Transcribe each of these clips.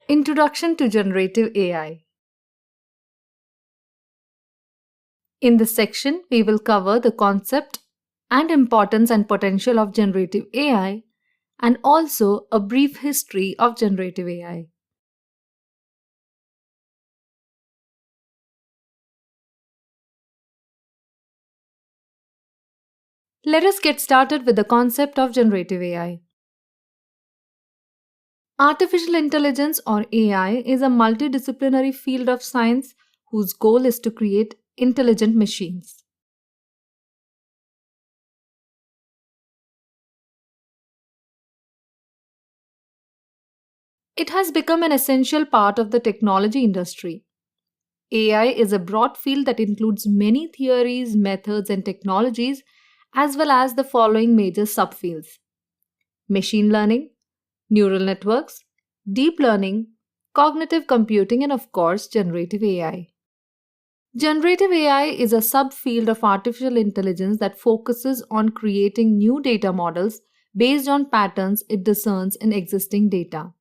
Introduction to Generative AI. In this section, we will cover the concept and importance and potential of generative AI and also a brief history of generative AI. Let us get started with the concept of generative AI. Artificial intelligence or AI is a multidisciplinary field of science whose goal is to create intelligent machines. It has become an essential part of the technology industry. AI is a broad field that includes many theories, methods, and technologies, as well as the following major subfields: machine learning, neural networks, deep learning, cognitive computing, and of course, generative AI. Generative AI is a subfield of artificial intelligence that focuses on creating new data models based on patterns it discerns in existing data.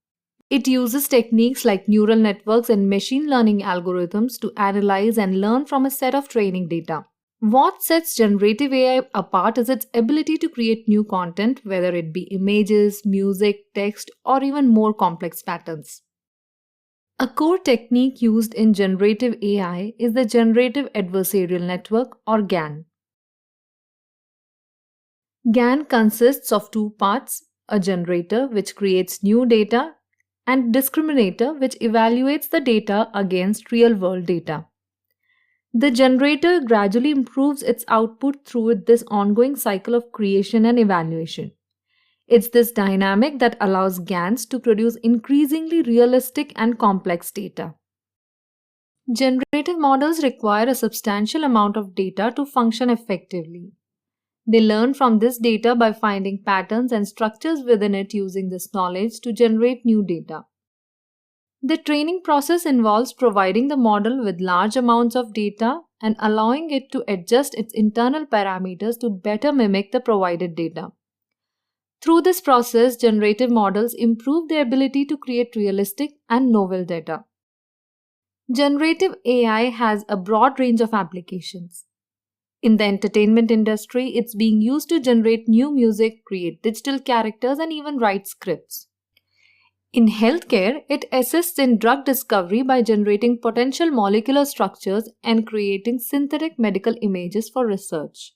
It uses techniques like neural networks and machine learning algorithms to analyze and learn from a set of training data. What sets generative AI apart is its ability to create new content, whether it be images, music, text, or even more complex patterns. A core technique used in generative AI is the Generative Adversarial Network or GAN. GAN consists of two parts: a generator, which creates new data, and discriminator, which evaluates the data against real-world data. The generator gradually improves its output through this ongoing cycle of creation and evaluation. It's this dynamic that allows GANs to produce increasingly realistic and complex data. Generative models require a substantial amount of data to function effectively. They learn from this data by finding patterns and structures within it, using this knowledge to generate new data. The training process involves providing the model with large amounts of data and allowing it to adjust its internal parameters to better mimic the provided data. Through this process, generative models improve their ability to create realistic and novel data. Generative AI has a broad range of applications. In the entertainment industry, it's being used to generate new music, create digital characters, and even write scripts. In healthcare, it assists in drug discovery by generating potential molecular structures and creating synthetic medical images for research.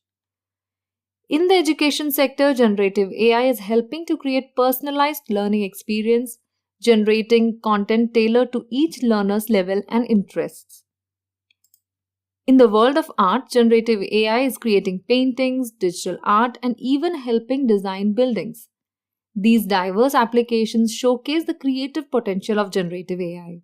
In the education sector, generative AI is helping to create personalized learning experience, generating content tailored to each learner's level and interests. In the world of art, generative AI is creating paintings, digital art, and even helping design buildings. These diverse applications showcase the creative potential of generative AI.